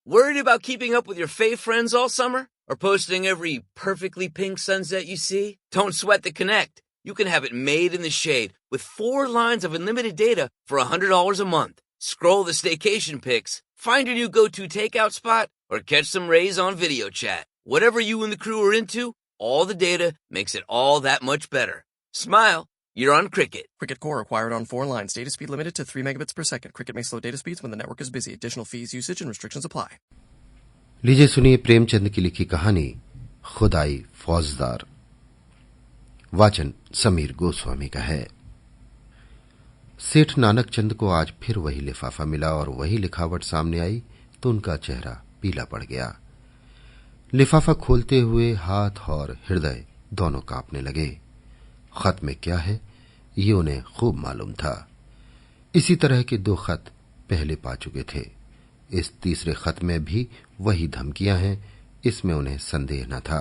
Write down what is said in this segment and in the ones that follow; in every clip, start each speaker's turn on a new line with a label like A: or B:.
A: Worried about keeping up with your fave friends all summer? Or posting every perfectly pink sunset you see? Don't sweat the Connect. You can have it made in the shade with 4 lines of unlimited data for $100 a month. Scroll the staycation pics, find your new go-to takeout spot, or catch some rays on video chat. Whatever you and the crew are into, all the data makes it all that much better. Smile. You're on Cricket.
B: Cricket Core acquired on 4 lines. Data speed limited to 3 megabits per second. Cricket may slow data speeds when the network is busy. Additional fees, usage, and restrictions apply.
C: लीजिए सुनिए प्रेमचंद की लिखी कहानी खुदाई फौजदार। वाचन समीर गोस्वामी का है। सेठ नानक चंद को आज फिर वही लिफाफा मिला और वही लिखावट सामने आई तो उनका चेहरा पीला पड़ गया। लिफाफा खोलते हुए हाथ और हृदय दोनों कांपने लगे। खत में क्या है ये उन्हें खूब मालूम था। इसी तरह के 2 खत पहले पा चुके थे। इस तीसरे खत में भी वही धमकियां हैं, इसमें उन्हें संदेह न था।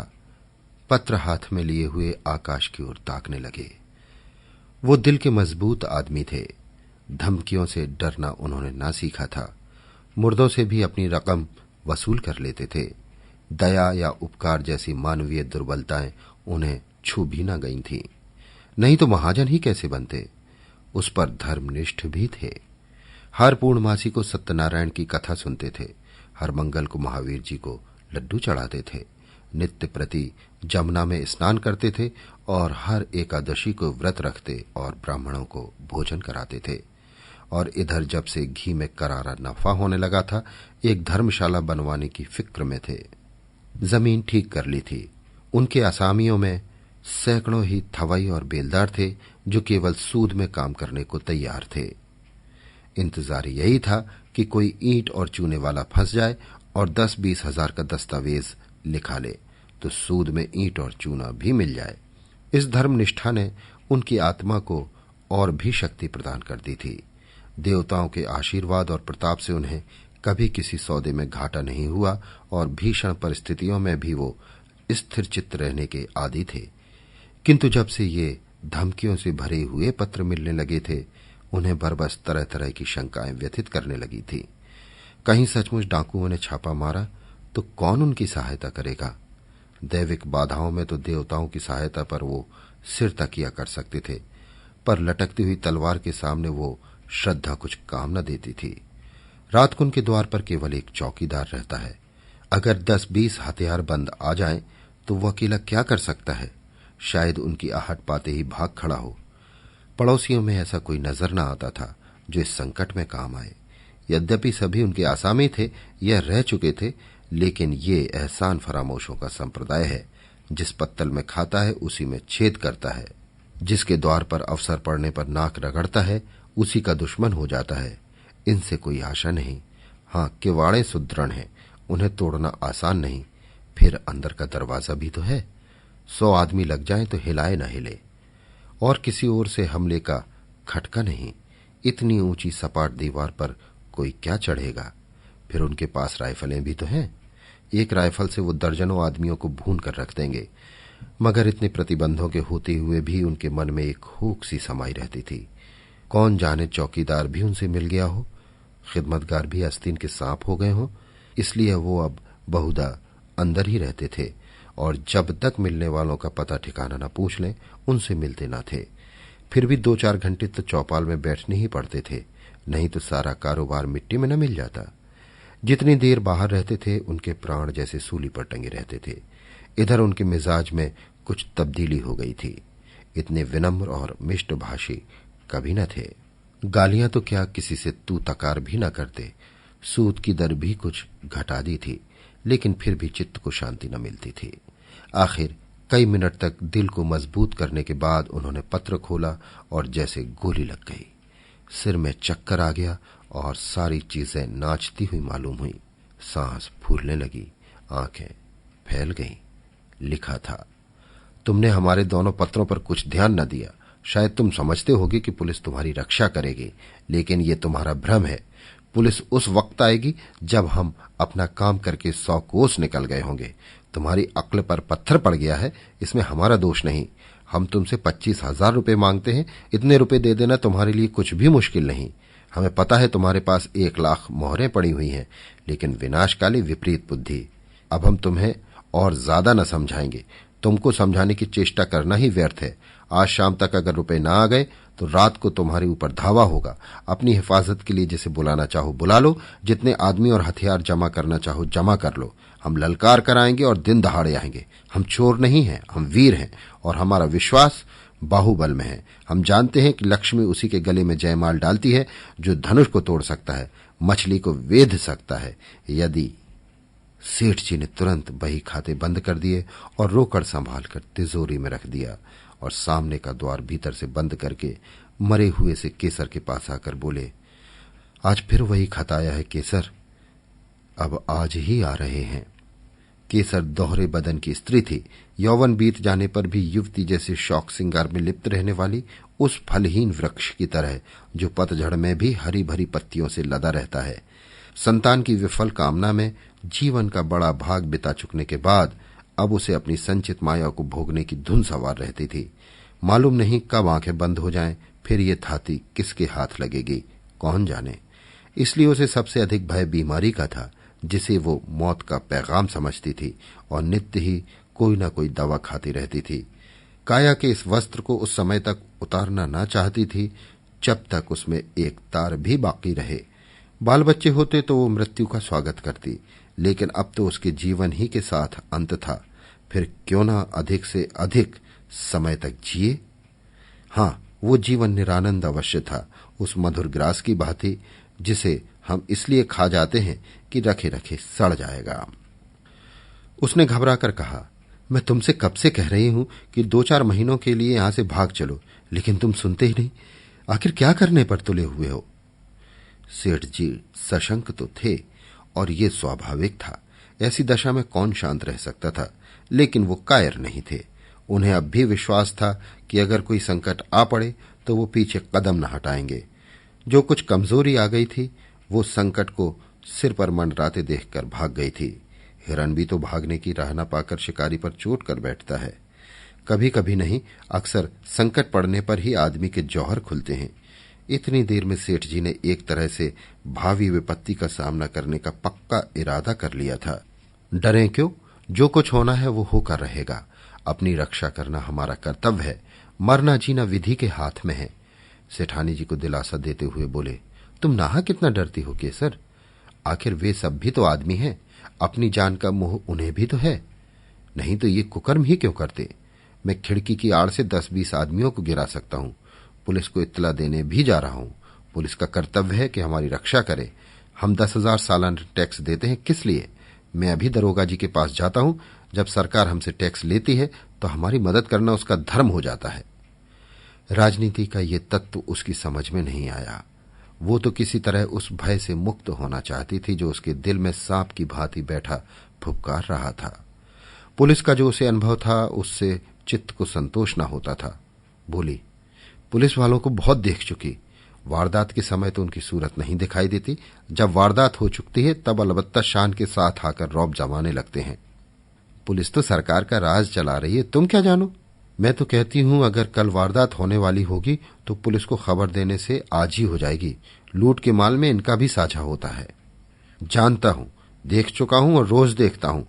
C: पत्र हाथ में लिए हुए आकाश की ओर ताकने लगे। वो दिल के मजबूत आदमी थे। धमकियों से डरना उन्होंने ना सीखा था। मुर्दों से भी अपनी रकम वसूल कर लेते थे। दया या उपकार जैसी मानवीय दुर्बलताएं उन्हें छू भी न गई थीं। नहीं तो महाजन ही कैसे बनते। उस पर धर्मनिष्ठ भी थे। हर पूर्णमासी को सत्यनारायण की कथा सुनते थे। हर मंगल को महावीर जी को लड्डू चढ़ाते थे। नित्य प्रति जमुना में स्नान करते थे और हर एकादशी को व्रत रखते और ब्राह्मणों को भोजन कराते थे। और इधर जब से घी में करारा नफा होने लगा था, एक धर्मशाला बनवाने की फिक्र में थे। जमीन ठीक कर ली थी। उनके असामियों में सैकड़ों ही थवई और बेलदार थे जो केवल सूद में काम करने को तैयार थे। इंतजार यही था कि कोई ईंट और चूने वाला फंस जाए और 10-20 हजार का दस्तावेज लिखा ले तो सूद में ईंट और चूना भी मिल जाए। इस धर्मनिष्ठा ने उनकी आत्मा को और भी शक्ति प्रदान कर दी थी। देवताओं के आशीर्वाद और प्रताप से उन्हें कभी किसी सौदे में घाटा नहीं हुआ और भीषण परिस्थितियों में भी वो स्थिर चित्त रहने के आदी थे। किंतु जब से ये धमकियों से भरे हुए पत्र मिलने लगे थे, उन्हें बरबस तरह तरह की शंकाएं व्यथित करने लगी थी। कहीं सचमुच डाकुओं ने छापा मारा तो कौन उनकी सहायता करेगा। दैविक बाधाओं में तो देवताओं की सहायता पर वो सिर तकिया कर सकते थे, पर लटकती हुई तलवार के सामने वो श्रद्धा कुछ काम न देती थी। रात को उनके द्वार पर केवल एक चौकीदार रहता है। अगर 10-20 हथियार बंद आ जाएं तो वो अकेला क्या कर सकता है। शायद उनकी आहट पाते ही भाग खड़ा हो। पड़ोसियों में ऐसा कोई नजर न आता था जो इस संकट में काम आए। यद्यपि सभी उनके आसामी थे, यह रह चुके थे, लेकिन ये एहसान फरामोशों का संप्रदाय है। जिस पत्तल में खाता है उसी में छेद करता है। जिसके द्वार पर अवसर पड़ने पर नाक रगड़ता है उसी का दुश्मन हो जाता है। इनसे कोई आशा नहीं। हाँ, किवाड़े सुदृढ़ हैं, उन्हें तोड़ना आसान नहीं। फिर अंदर का दरवाजा भी तो है। 100 आदमी लग जाएं तो हिलाए न हिले। और किसी ओर से हमले का खटका नहीं। इतनी ऊंची सपाट दीवार पर कोई क्या चढ़ेगा। फिर उनके पास राइफलें भी तो हैं। एक राइफल से वो दर्जनों आदमियों को भून कर रख देंगे। मगर इतने प्रतिबंधों के होते हुए भी उनके मन में एक हुक सी समाई रहती थी। कौन जाने चौकीदार भी उनसे मिल गया हो, खिदमतगार भी आस्तीन के सांप हो गए हों। इसलिए वो अब बहुधा अंदर ही रहते थे और जब तक मिलने वालों का पता ठिकाना न पूछ लें उनसे मिलते न थे। फिर भी 2-4 घंटे तो चौपाल में बैठने ही पड़ते थे, नहीं तो सारा कारोबार मिट्टी में न मिल जाता। जितनी देर बाहर रहते थे उनके प्राण जैसे सूली पर टंगे रहते थे। इधर उनके मिजाज में कुछ तब्दीली हो गई थी। इतने विनम्र और मिष्टभाषी कभी न थे। गालियां तो क्या, किसी से तू तकार भी न करते। सूद की दर भी कुछ घटा दी थी, लेकिन फिर भी चित्त को शांति न मिलती थी। आखिर कई मिनट तक दिल को मजबूत करने के बाद उन्होंने पत्र खोला और जैसे गोली लग गई। सिर में चक्कर आ गया और सारी चीजें नाचती हुई मालूम हुई। सांस फूलने लगी, आंखें फैल गईं। लिखा था, तुमने हमारे दोनों पत्रों पर कुछ ध्यान न दिया। शायद तुम समझते होगे कि पुलिस तुम्हारी रक्षा करेगी, लेकिन ये तुम्हारा भ्रम है। पुलिस उस वक्त आएगी जब हम अपना काम करके 100 कोस निकल गए होंगे। तुम्हारी अक्ल पर पत्थर पड़ गया है, इसमें हमारा दोष नहीं। हम तुमसे 25,000 रुपये मांगते हैं। इतने रुपए दे देना तुम्हारे लिए कुछ भी मुश्किल नहीं। हमें पता है तुम्हारे पास 1,00,000 मोहरें पड़ी हुई हैं, लेकिन विनाशकाली विपरीत बुद्धि। अब हम तुम्हें और ज्यादा न समझाएंगे। तुमको समझाने की चेष्टा करना ही व्यर्थ है। आज शाम तक अगर रुपए ना आ गए तो रात को तुम्हारे ऊपर धावा होगा। अपनी हिफाजत के लिए जिसे बुलाना चाहो बुला लो, जितने आदमी और हथियार जमा करना चाहो जमा कर लो। हम ललकार कर आएंगे और दिन दहाड़े आएंगे। हम चोर नहीं हैं, हम वीर हैं, और हमारा विश्वास बाहुबल में है। हम जानते हैं कि लक्ष्मी उसी के गले में जयमाल डालती है जो धनुष को तोड़ सकता है, मछली को वेध सकता है। यदि सेठ जी ने तुरंत बही खाते बंद कर दिए और रोकड़ संभालकर तिजोरी में रख दिया और सामने का द्वार भीतर से बंद करके मरे हुए से केसर के पास आकर बोले, आज फिर वही खत आया है केसर, अब आज ही आ रहे हैं। केसर दोहरे बदन की स्त्री थी। यौवन बीत जाने पर भी युवती जैसे शौक सिंगार में लिप्त रहने वाली उस फलहीन वृक्ष की तरह जो पतझड़ में भी हरी भरी पत्तियों से लदा रहता है। संतान की विफल कामना में जीवन का बड़ा भाग बिता चुकने के बाद अब उसे अपनी संचित माया को भोगने की धुन सवार रहती थी। मालूम नहीं कब आंखें बंद हो जाएं, फिर ये थाती किसके हाथ लगेगी, कौन जाने। इसलिए उसे सबसे अधिक भय बीमारी का था, जिसे वो मौत का पैगाम समझती थी और नित्य ही कोई न कोई दवा खाती रहती थी। काया के इस वस्त्र को उस समय तक उतारना न चाहती थी जब तक उसमें एक तार भी बाकी रहे। बाल बच्चे होते तो वो मृत्यु का स्वागत करती, लेकिन अब तो उसके जीवन ही के साथ अंत था। फिर क्यों ना अधिक से अधिक समय तक जिए। हाँ, वो जीवन निरानंद अवश्य था, उस मधुर ग्रास की भांति जिसे हम इसलिए खा जाते हैं कि रखे रखे सड़ जाएगा। उसने घबराकर कहा, मैं तुमसे कब से कह रही हूं कि 2-4 महीनों के लिए यहां से भाग चलो, लेकिन तुम सुनते ही नहीं। आखिर क्या करने पर तुले हुए हो? सेठ जी सशंक तो थे और ये स्वाभाविक था। ऐसी दशा में कौन शांत रह सकता था, लेकिन वो कायर नहीं थे। उन्हें अब भी विश्वास था कि अगर कोई संकट आ पड़े तो वो पीछे कदम न हटाएंगे। जो कुछ कमजोरी आ गई थी वो संकट को सिर पर मंडराते देखकर भाग गई थी। हिरन भी तो भागने की राह न पाकर शिकारी पर चोट कर बैठता है। कभी कभी नहीं, अक्सर संकट पड़ने पर ही आदमी के जौहर खुलते हैं। इतनी देर में सेठ जी ने एक तरह से भावी विपत्ति का सामना करने का पक्का इरादा कर लिया था। डरें क्यों, जो कुछ होना है वो होकर रहेगा। अपनी रक्षा करना हमारा कर्तव्य है, मरना जीना विधि के हाथ में है। सेठानी जी को दिलासा देते हुए बोले, तुम नाहा कितना डरती हो केसर? आखिर वे सब भी तो आदमी हैं, अपनी जान का मोह उन्हें भी तो है। नहीं तो ये कुकर्म ही क्यों करते? मैं खिड़की की आड़ से 10-20 आदमियों को गिरा सकता हूं। पुलिस को इत्तला देने भी जा रहा हूं। पुलिस का कर्तव्य है कि हमारी रक्षा करे। हम 10,000 सालाना टैक्स देते हैं, किस लिए? मैं अभी दरोगा जी के पास जाता हूं। जब सरकार हमसे टैक्स लेती है तो हमारी मदद करना उसका धर्म हो जाता है। राजनीति का ये तत्व उसकी समझ में नहीं आया। वो तो किसी तरह उस भय से मुक्त होना चाहती थी जो उसके दिल में सांप की भांति बैठा फुफकार रहा था। पुलिस का जो उसे अनुभव था उससे चित्त को संतोष न होता था। बोली, पुलिस वालों को बहुत देख चुकी। वारदात के समय तो उनकी सूरत नहीं दिखाई देती, जब वारदात हो चुकती है तब अलबत्ता शान के साथ आकर रौब जमाने लगते हैं। पुलिस तो सरकार का राज चला रही है, तुम क्या जानो? मैं तो कहती हूं अगर कल वारदात होने वाली होगी तो पुलिस को खबर देने से आज ही हो जाएगी। लूट के माल में इनका भी साझा होता है। जानता हूं, देख चुका हूं और रोज देखता हूं।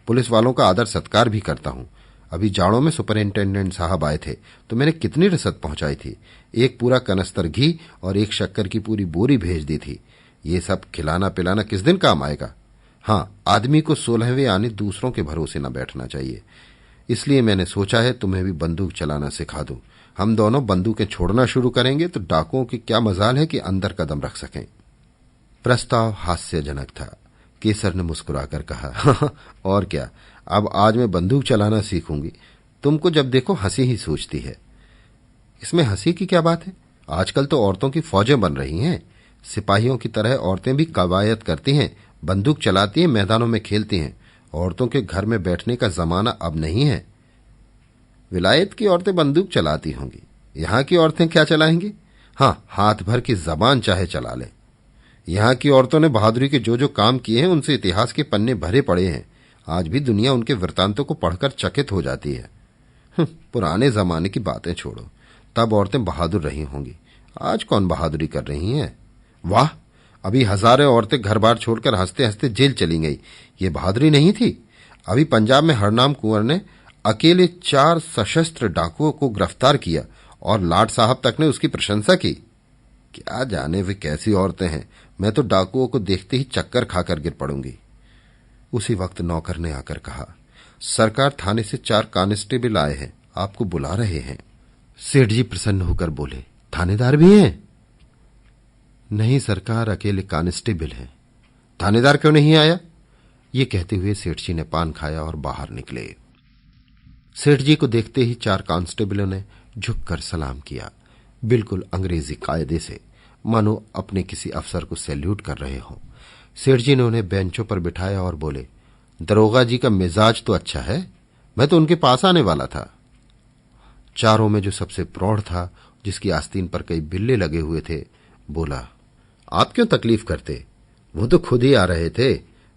C: पुलिस वालों का आदर सत्कार भी करता हूं। अभी जाड़ों में सुपरिंटेंडेंट साहब आए थे तो मैंने कितनी रसद पहुंचाई थी। एक पूरा कनस्तर घी और एक शक्कर की पूरी बोरी भेज दी थी। ये सब खिलाना पिलाना किस दिन काम आएगा? हाँ, आदमी को 16वें आने दूसरों के भरोसे न बैठना चाहिए। इसलिए मैंने सोचा है तुम्हें भी बंदूक चलाना सिखा दूं। हम दोनों बंदूकें छोड़ना शुरू करेंगे तो डाकुओं की क्या मजाल है कि अंदर कदम रख सकें। प्रस्ताव हास्यजनक था। केसर ने मुस्कुराकर कहा, और क्या, अब आज मैं बंदूक चलाना सीखूंगी। तुमको जब देखो हंसी ही सूझती है। इसमें हंसी की क्या बात है? आजकल तो औरतों की फौजें बन रही हैं। सिपाहियों की तरह औरतें भी कवायद करती हैं, बंदूक चलाती हैं, मैदानों में खेलती हैं। औरतों के घर में बैठने का जमाना अब नहीं है। विलायत की औरतें बंदूक चलाती होंगी, यहां की औरतें क्या चलाएंगी? हाँ, हाथ भर की जबान चाहे चला ले। यहां की औरतों ने बहादुरी के जो जो काम किए हैं उनसे इतिहास के पन्ने भरे पड़े हैं। आज भी दुनिया उनके वृतांतों को पढ़कर चकित हो जाती है। पुराने जमाने की बातें छोड़ो, तब औरतें बहादुर रही होंगी। आज कौन बहादुरी कर रही हैं? वाह, अभी हजारों औरतें घर बार छोड़कर हंसते हंसते जेल चली गई, ये बहादुरी नहीं थी? अभी पंजाब में हरनाम कुंवर ने अकेले 4 सशस्त्र डाकुओं को गिरफ्तार किया और लाट साहब तक ने उसकी प्रशंसा की। क्या जाने वे कैसी औरतें हैं, मैं तो डाकुओं को देखते ही चक्कर खाकर गिर पड़ूंगी। उसी वक्त नौकर ने आकर कहा, सरकार थाने से 4 कांस्टेबल आए हैं, आपको बुला रहे हैं। सेठ जी प्रसन्न होकर बोले, थानेदार भी हैं? नहीं सरकार, अकेले कांस्टेबल हैं। थानेदार क्यों नहीं आया? ये कहते हुए सेठ जी ने पान खाया और बाहर निकले। सेठ जी को देखते ही 4 कांस्टेबलों ने झुककर सलाम किया, बिल्कुल अंग्रेजी कायदे से, मानो अपने किसी अफसर को सैल्यूट कर रहे हों। सेठ जी ने उन्हें बेंचों पर बिठाया और बोले, दरोगा जी का मिजाज तो अच्छा है, मैं तो उनके पास आने वाला था। चारों में जो सबसे प्रौढ़ था, जिसकी आस्तीन पर कई बिल्ले लगे हुए थे, बोला, आप क्यों तकलीफ करते? वो तो खुद ही आ रहे थे,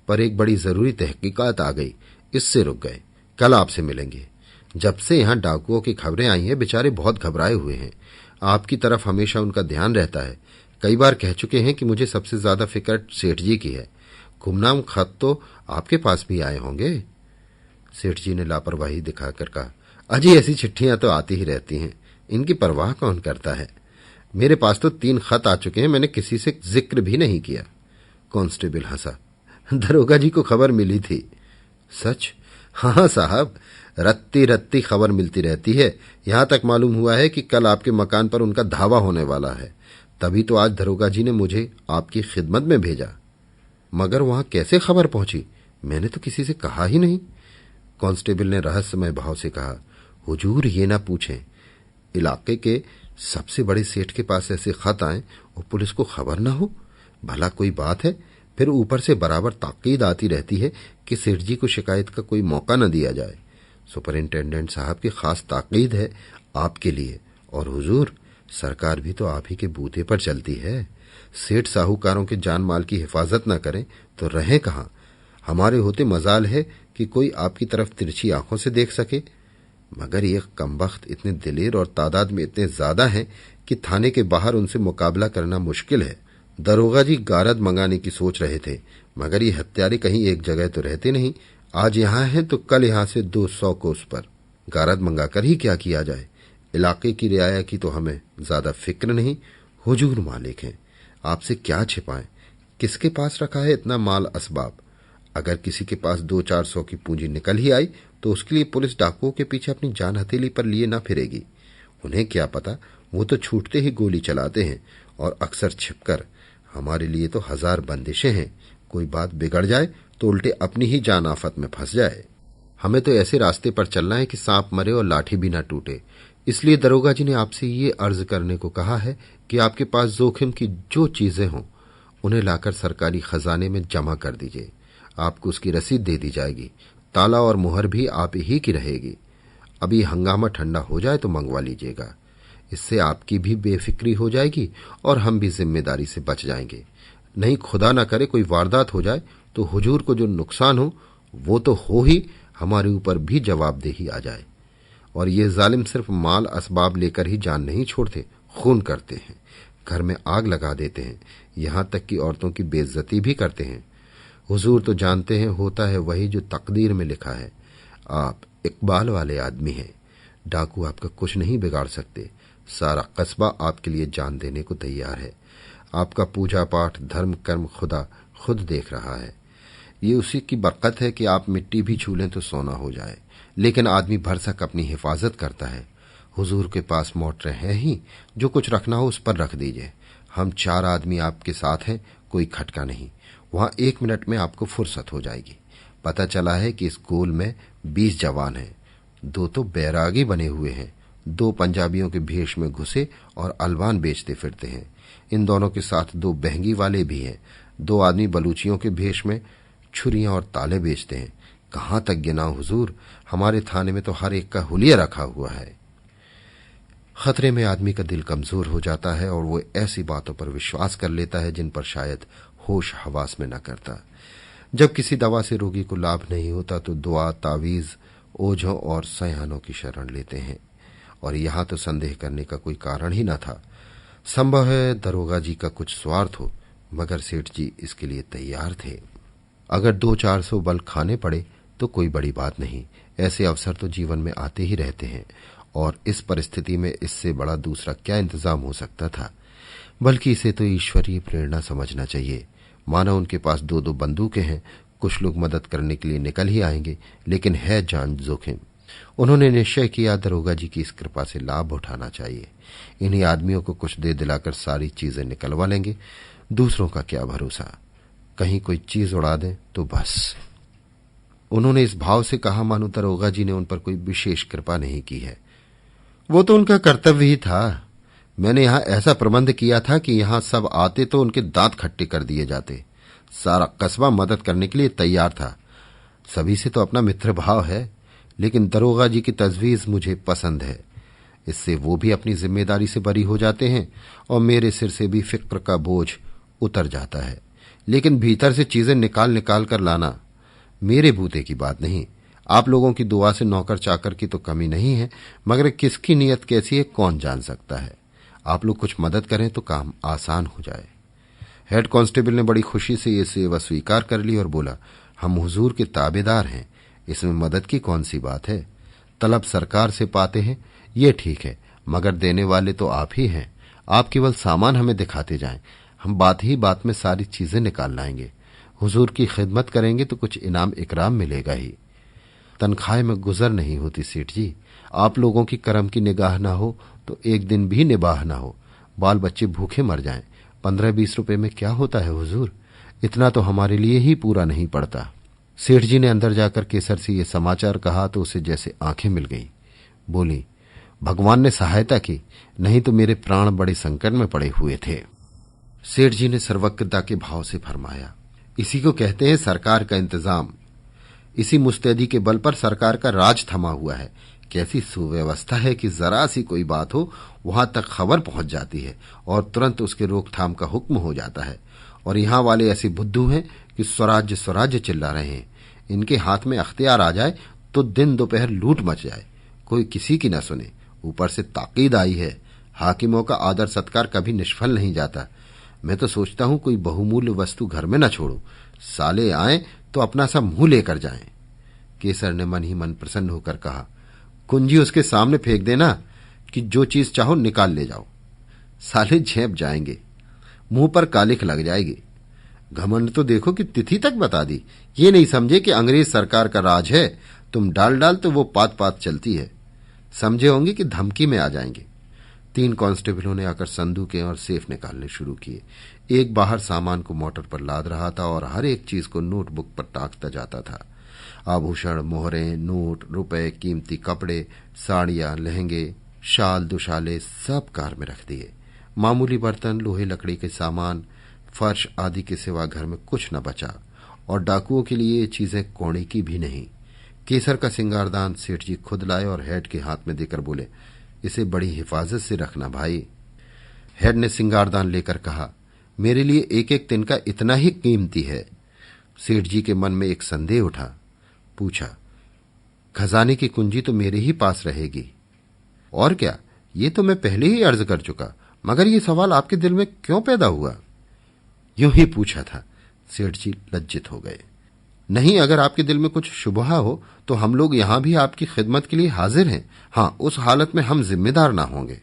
C: पर एक बड़ी जरूरी तहकीकात आ गई, इससे रुक गए। कल आपसे मिलेंगे। जब से यहां डाकुओं की खबरें आई हैं, बेचारे बहुत घबराए हुए हैं। आपकी तरफ हमेशा उनका ध्यान रहता है। कई बार कह चुके हैं कि मुझे सबसे ज्यादा फिक्र सेठ जी की है। गुमनाम खत तो आपके पास भी आए होंगे। सेठ जी ने लापरवाही दिखाकर कहा, अजी ऐसी चिट्ठियां तो आती ही रहती हैं, इनकी परवाह कौन करता है। मेरे पास तो 3 खत आ चुके हैं, मैंने किसी से जिक्र भी नहीं किया। कांस्टेबल हंसा, दरोगा जी को खबर मिली थी? सच? हाँ साहब, रत्ती रत्ती खबर मिलती रहती है। यहां तक मालूम हुआ है कि कल आपके मकान पर उनका धावा होने वाला है। तभी तो आज दरोगा जी ने मुझे आपकी खिदमत में भेजा। मगर वहां कैसे खबर पहुंची? मैंने तो किसी से कहा ही नहीं। कांस्टेबल ने रहस्यमय भाव से कहा, हुजूर ये ना पूछें, इलाके के सबसे बड़े सेठ के पास ऐसे खत आए और पुलिस को खबर ना हो, भला कोई बात है? फिर ऊपर से बराबर ताकीद आती रहती है कि सेठ जी को शिकायत का कोई मौका न दिया जाए। सुपरिंटेंडेंट साहब की खास ताकीद है आपके लिए। और हुजूर, सरकार भी तो आप ही के बूते पर चलती है। सेठ साहूकारों के जान माल की हिफाजत न करें तो रहें कहां? हमारे होते मजाल है कि कोई आपकी तरफ तिरछी आंखों से देख सके। मगर ये कमबख्त इतने दिलेर और तादाद में इतने ज्यादा हैं कि थाने के बाहर उनसे मुकाबला करना मुश्किल है। दरोगा जी गारद मंगाने की सोच रहे थे, मगर ये हत्यारे कहीं एक जगह तो रहते नहीं। आज यहां हैं तो कल यहां से 200 कोस पर। गारद मंगाकर ही क्या किया जाए? इलाके की रियाया की तो हमें ज्यादा फिक्र नहीं। हुजूर मालिक हैं, आपसे क्या छिपाएं? किसके पास रखा है इतना माल असबाब? अगर किसी के पास 200-400 की पूंजी निकल ही आई तो उसके लिए पुलिस डाकुओं के पीछे अपनी जान हथेली पर लिए ना फिरेगी। उन्हें क्या पता, वो तो छूटते ही गोली चलाते हैं और अक्सर छिपकर। हमारे लिए तो 1000 बंदिशें हैं, कोई बात बिगड़ जाए तो उल्टे अपनी ही जान आफत में फंस जाए। हमें तो ऐसे रास्ते पर चलना है कि सांप मरे और लाठी भी ना टूटे। इसलिए दरोगा जी ने आपसे ये अर्ज करने को कहा है कि आपके पास जोखिम की जो चीजें हों उन्हें लाकर सरकारी खजाने में जमा कर दीजिए। आपको उसकी रसीद दे दी जाएगी। ताला और मुहर भी आप ही की रहेगी। अभी हंगामा ठंडा हो जाए तो मंगवा लीजिएगा। इससे आपकी भी बेफिक्री हो जाएगी और हम भी जिम्मेदारी से बच जाएंगे। नहीं खुदा ना करे कोई वारदात हो जाए तो हुजूर को जो नुकसान हो वो तो हो ही, हमारे ऊपर भी जवाबदेही आ जाए। और ये जालिम सिर्फ माल असबाब लेकर ही जान नहीं छोड़ते, खून करते हैं, घर में आग लगा देते हैं, यहां तक कि औरतों की बेइज्जती भी करते हैं। हुजूर तो जानते हैं, होता है वही जो तकदीर में लिखा है। आप इकबाल वाले आदमी हैं, डाकू आपका कुछ नहीं बिगाड़ सकते। सारा कस्बा आपके लिए जान देने को तैयार है। आपका पूजा पाठ धर्म कर्म खुदा खुद देख रहा है। ये उसी की बरकत है कि आप मिट्टी भी छू लें तो सोना हो जाए, लेकिन आदमी भरसक अपनी हिफाजत करता है। हुजूर के पास मोटरें हैं ही, जो कुछ रखना हो उस पर रख दीजिए। हम 4 आदमी आपके साथ हैं, कोई खटका नहीं। वहां 1 मिनट में आपको फुर्सत हो जाएगी। पता चला है कि इस गोल में 20 जवान हैं। 2 तो बैरागी बने हुए हैं, 2 पंजाबियों के भेष में घुसे और अलवान बेचते फिरते हैं। इन दोनों के साथ 2 बहंगी वाले भी हैं। 2 आदमी बलूचियों के भेष में छुरियां और ताले बेचते हैं। कहां तक गिनाऊं हुजूर, हमारे थाने में तो हर एक का हुलिया रखा हुआ है। खतरे में आदमी का दिल कमजोर हो जाता है और वो ऐसी बातों पर विश्वास कर लेता है जिन पर शायद होश हवास में न करता। जब किसी दवा से रोगी को लाभ नहीं होता तो दुआ, तावीज, ओझों और सयानों की शरण लेते हैं। और यहां तो संदेह करने का कोई कारण ही न था। संभव है दरोगा जी का कुछ स्वार्थ हो, मगर सेठ जी इसके लिए तैयार थे। अगर 200-400 बल खाने पड़े तो कोई बड़ी बात नहीं, ऐसे अवसर तो जीवन में आते ही रहते हैं, और इस परिस्थिति में इससे बड़ा दूसरा क्या इंतजाम हो सकता था। बल्कि इसे तो ईश्वरीय प्रेरणा समझना चाहिए। मानो उनके पास 2-2 बंदूकें हैं, कुछ लोग मदद करने के लिए निकल ही आएंगे, लेकिन है जान जोखिम। उन्होंने निश्चय किया दरोगा जी की इस कृपा से लाभ उठाना चाहिए। इन्हीं आदमियों को कुछ दे दिलाकर सारी चीजें निकलवा लेंगे। दूसरों का क्या भरोसा, कहीं कोई चीज उड़ा दें तो बस। उन्होंने इस भाव से कहा मानो दरोगा जी ने उन पर कोई विशेष कृपा नहीं की है। वो तो उनका कर्तव्य ही था। मैंने यहां ऐसा प्रबंध किया था कि यहां सब आते तो उनके दांत खट्टे कर दिए जाते। सारा कस्बा मदद करने के लिए तैयार था। सभी से तो अपना मित्र भाव है, लेकिन दरोगा जी की तजवीज मुझे पसंद है। इससे वो भी अपनी जिम्मेदारी से बरी हो जाते हैं और मेरे सिर से भी फिक्र का बोझ उतर जाता है। लेकिन भीतर से चीजें निकाल निकाल कर लाना मेरे बूते की बात नहीं। आप लोगों की दुआ से नौकर चाकर की तो कमी नहीं है, मगर किसकी नीयत कैसी है कौन जान सकता है। आप लोग कुछ मदद करें तो काम आसान हो जाए। हेड कांस्टेबल ने बड़ी खुशी से ये सेवा स्वीकार कर ली और बोला, हम हुजूर के ताबेदार हैं, इसमें मदद की कौन सी बात है। तलब सरकार से पाते हैं ये ठीक है, मगर देने वाले तो आप ही हैं। आप केवल सामान हमें दिखाते जाएं, हम बात ही बात में सारी चीजें निकाल लाएंगे। हुजूर की खिदमत करेंगे तो कुछ इनाम इकराम मिलेगा ही। तनख्वाह में गुजर नहीं होती सेठ जी। आप लोगों की करम की निगाह ना हो तो एक दिन भी निबाह ना हो, बाल बच्चे भूखे मर जाएं। 15-20 रुपए में क्या होता है हुजूर, इतना तो हमारे लिए ही पूरा नहीं पड़ता। सेठ जी ने अंदर जाकर केसर से ये समाचार कहा तो उसे जैसे आंखें मिल गईं। बोली, भगवान ने सहायता की, नहीं तो मेरे प्राण बड़े संकट में पड़े हुए थे। सेठ जी ने सर्वज्ञता के भाव से फरमाया, इसी को कहते हैं सरकार का इंतजाम। इसी मुस्तैदी के बल पर सरकार का राज थमा हुआ है। कैसी सुव्यवस्था है कि जरा सी कोई बात हो वहां तक खबर पहुंच जाती है और तुरंत उसके रोकथाम का हुक्म हो जाता है। और यहां वाले ऐसे बुद्धू हैं कि स्वराज्य स्वराज्य चिल्ला रहे हैं। इनके हाथ में अख्तियार आ जाए तो दिन दोपहर लूट मच जाए, कोई किसी की न सुने। ऊपर से ताकीद आई है, हाकिमों का आदर सत्कार कभी निष्फल नहीं जाता। मैं तो सोचता हूं कोई बहुमूल्य वस्तु घर में न छोड़ो, साले आए तो अपना सा मुंह लेकर जाएं। केसर ने मन ही मन प्रसन्न होकर कहा, कुंजी उसके सामने फेंक देना कि जो चीज चाहो निकाल ले जाओ। साले झेप जाएंगे, मुंह पर कालिख लग जाएगी। घमंड तो देखो कि तिथि तक बता दी। ये नहीं समझे कि अंग्रेज सरकार का राज है, तुम डाल डाल तो वो पात पात चलती है। समझे होंगे कि धमकी में आ जाएंगे। 3 कांस्टेबलों ने आकर संदूकें और सेफ निकालने शुरू किए। एक बाहर सामान को मोटर पर लाद रहा था और हर एक चीज को नोटबुक पर टांकता जाता था। आभूषण, मोहरें, नोट, रुपए, कीमती कपड़े, साड़ियां, लहंगे, शाल, दुशाले सब कार में रख दिए। मामूली बर्तन, लोहे लकड़ी के सामान, फर्श आदि के सिवा घर में कुछ न बचा, और डाकुओं के लिए ये चीजें कौड़ी की भी नहीं। केसर का सिंगारदान सेठ जी खुद लाए और हेड के हाथ में देकर बोले, इसे बड़ी हिफाजत से रखना भाई। हेड ने सिंगारदान लेकर कहा, मेरे लिए एक एक तिनका इतना ही कीमती है। सेठ जी के मन में एक संदेह उठा। पूछा, खजाने की कुंजी तो मेरे ही पास रहेगी? और क्या, ये तो मैं पहले ही अर्ज कर चुका, मगर ये सवाल आपके दिल में क्यों पैदा हुआ? यूं ही पूछा था। सेठ जी लज्जित हो गए। नहीं, अगर आपके दिल में कुछ शुबहा हो तो हम लोग यहां भी आपकी खिदमत के लिए हाजिर हैं। हां, उस हालत में हम जिम्मेदार ना होंगे।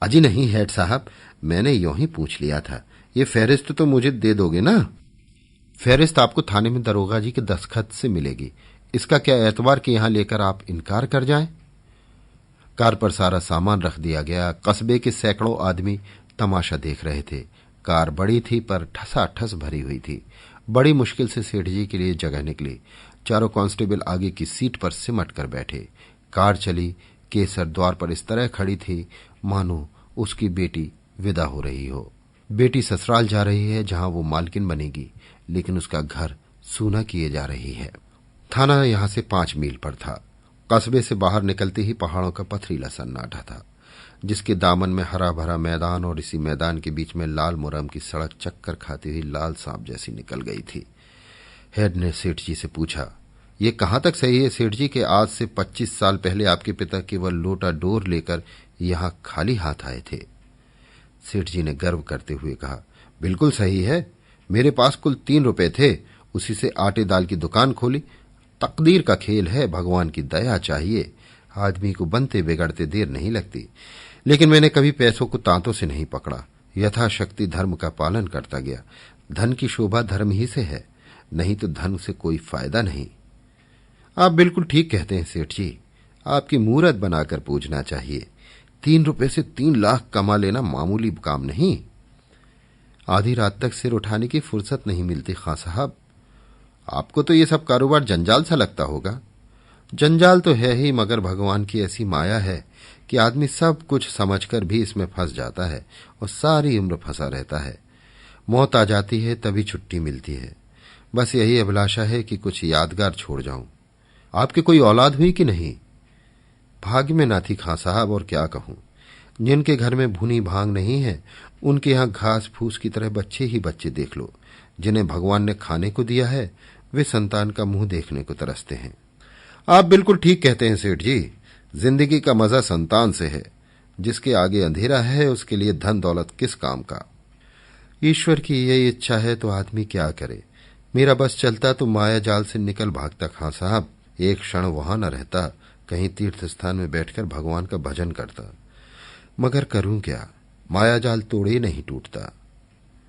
C: अजी नहीं हेड साहब, मैंने यूं ही पूछ लिया था। ये फेरिस्त तो मुझे दे दोगे ना? फेरिस्त आपको थाने में दरोगा जी के दस्तखत से मिलेगी। इसका क्या एतबार कि यहां लेकर आप इनकार कर जाएं? कार पर सारा सामान रख दिया गया। कस्बे के सैकड़ों आदमी तमाशा देख रहे थे। कार बड़ी थी पर ठसाठस भरी हुई थी। बड़ी मुश्किल से सेठ जी के लिए जगह निकली। चारों कांस्टेबल आगे की सीट पर सिमट कर बैठे। कार चली। केसर द्वार पर इस तरह खड़ी थी मानो उसकी बेटी विदा हो रही हो। बेटी ससुराल जा रही है जहां वो मालकिन बनेगी, लेकिन उसका घर सूना किए जा रही है। थाना यहां से 5 मील पर था। कस्बे से बाहर निकलते ही पहाड़ों का पथरीला सन्नाटा था, जिसके दामन में हरा भरा मैदान, और इसी मैदान के बीच में लाल मुरम की सड़क चक्कर खाती हुई लाल सांप जैसी निकल गई थी। हेड ने सेठ जी से पूछा, ये कहां तक सही है सेठ जी के आज से 25 साल पहले आपके पिता केवल लोटा डोर लेकर यहां खाली हाथ आए थे? सेठ जी ने गर्व करते हुए कहा। बिल्कुल सही है, मेरे पास कुल 3 रुपए थे, उसी से आटे दाल की दुकान खोली। तकदीर का खेल है, भगवान की दया चाहिए, आदमी को बनते बिगड़ते देर नहीं लगती। लेकिन मैंने कभी पैसों को तांतों से नहीं पकड़ा, यथाशक्ति धर्म का पालन करता गया। धन की शोभा धर्म ही से है, नहीं तो धन से कोई फायदा नहीं। आप बिल्कुल ठीक कहते हैं सेठ जी, आपकी मूरत बनाकर पूजना चाहिए। 3 रुपए से 3 लाख कमा लेना मामूली काम नहीं। आधी रात तक सिर उठाने की फुर्सत नहीं मिलती खां साहब। आपको तो ये सब कारोबार जंजाल सा लगता होगा। जंजाल तो है ही, मगर भगवान की ऐसी माया है कि आदमी सब कुछ समझकर भी इसमें फंस जाता है और सारी उम्र फंसा रहता है। मौत आ जाती है तभी छुट्टी मिलती है। बस यही अभिलाषा है कि कुछ यादगार छोड़ जाऊं। आपकी कोई औलाद हुई कि नहीं? भाग्य में ना थी खां साहब, और क्या कहूं। जिनके घर में भुनी भांग नहीं है, उनके यहां घास फूस की तरह बच्चे ही बच्चे देख लो। जिन्हें भगवान ने खाने को दिया है, वे संतान का मुंह देखने को तरसते हैं। आप बिल्कुल ठीक कहते हैं सेठ जी, जिंदगी का मजा संतान से है। जिसके आगे अंधेरा है, उसके लिए धन दौलत किस काम का। ईश्वर की यही इच्छा है तो आदमी क्या करे। मेरा बस चलता तो माया जाल से निकल भागता खां साहब, एक क्षण वहां न रहता, कहीं तीर्थ स्थान में बैठकर भगवान का भजन करता। मगर करूं क्या, माया जाल तोड़े नहीं टूटता।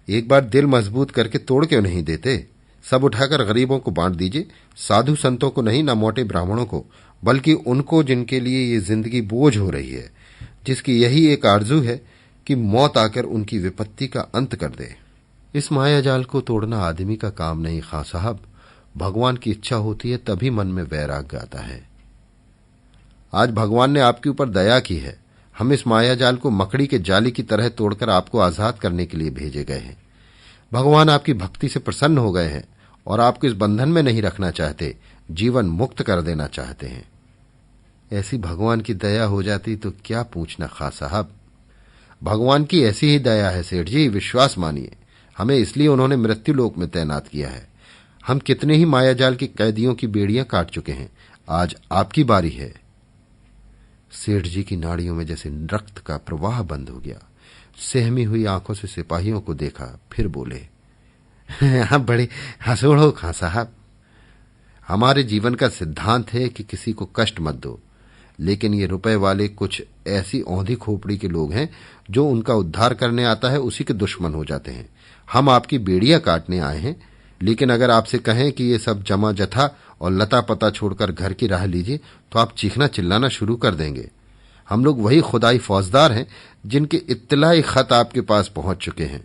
C: एक बार दिल मजबूत करके तोड़ क्यों नहीं देते। सब उठाकर गरीबों को बांट दीजिए, साधु संतों को नहीं, न मोटे ब्राह्मणों को, बल्कि उनको जिनके लिए ये जिंदगी बोझ हो रही है, जिसकी यही एक आरजू है कि मौत आकर उनकी विपत्ति का अंत कर दे। इस माया जाल को तोड़ना आदमी का काम नहीं खां साहब, भगवान की इच्छा होती है तभी मन में वैराग्य आता है। आज भगवान ने आपके ऊपर दया की है। हम इस माया जाल को मकड़ी के जाली की तरह तोड़कर आपको आजाद करने के लिए भेजे गए हैं। भगवान आपकी भक्ति से प्रसन्न हो गए हैं और आपको इस बंधन में नहीं रखना चाहते, जीवन मुक्त कर देना चाहते हैं। ऐसी भगवान की दया हो जाती तो क्या पूछना खां साहब। भगवान की ऐसी ही दया है सेठ जी, विश्वास मानिए। हमें इसलिए उन्होंने मृत्यु लोक में तैनात किया है। हम कितने ही मायाजाल की कैदियों की बेड़ियां काट चुके हैं, आज आपकी बारी है। सेठ जी की नाड़ियों में जैसे रक्त का प्रवाह बंद हो गया। सहमी हुई आंखों से सिपाहियों को देखा, फिर बोले, आप बड़े हंसोड़ हो खां साहब। हमारे जीवन का सिद्धांत है कि किसी को कष्ट मत दो, लेकिन ये रुपए वाले कुछ ऐसी औंधी खोपड़ी के लोग हैं जो उनका उद्धार करने आता है उसी के दुश्मन हो जाते हैं। हम आपकी बेड़ियां काटने आए हैं, लेकिन अगर आपसे कहें कि ये सब जमा जथा और लता पता छोड़कर घर की राह लीजिए तो आप चीखना चिल्लाना शुरू कर देंगे। हम लोग वही खुदाई फौजदार हैं जिनके इत्तलाई खत आपके पास पहुंच चुके हैं।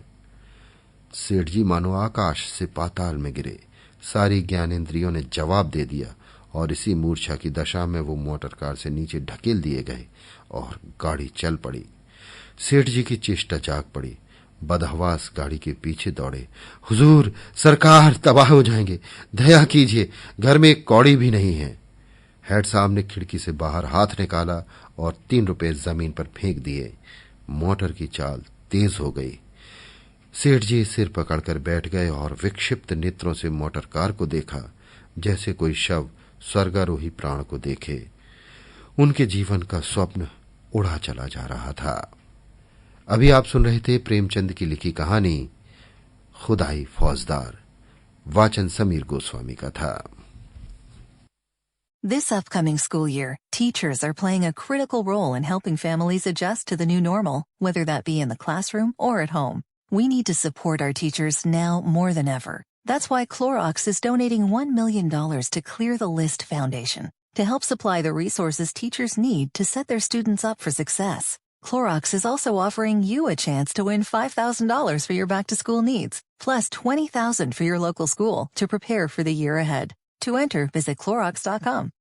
C: सेठ जी मानो आकाश से पाताल में गिरे। सारी ज्ञानेंद्रियों ने जवाब दे दिया और इसी मूर्छा की दशा में वो मोटर कार से नीचे ढकेल दिए गए और गाड़ी चल पड़ी। सेठ जी की चेष्टा जाग पड़ी। बदहवास गाड़ी के पीछे दौड़े। हुजूर, सरकार तबाह हो जाएंगे, दया कीजिए, घर में एक कौड़ी भी नहीं है। हेड साहब ने खिड़की से बाहर हाथ निकाला और 3 रुपए जमीन पर फेंक दिए। मोटर की चाल तेज हो गई। सेठ जी सिर पकड़कर बैठ गए और विक्षिप्त नेत्रों से मोटर कार को देखा, जैसे कोई शव स्वर्गारोही प्राण को देखे। उनके जीवन का स्वप्न उड़ा चला जा रहा था। अभी आप सुन रहे थे प्रेमचंद की लिखी कहानी खुदाई फौजदार। वाचन समीर गोस्वामी का था।
D: This upcoming school year, teachers are playing a critical role in helping families adjust to the new normal, whether that be in the classroom or at home. We need to support our teachers now more than ever. That's why Clorox is donating $1 million to Clear the List Foundation to help supply the resources teachers need to set their students up for success. Clorox is also offering you a chance to win $5,000 for your back-to-school needs, plus $20,000 for your local school to prepare for the year ahead. To enter, visit Clorox.com.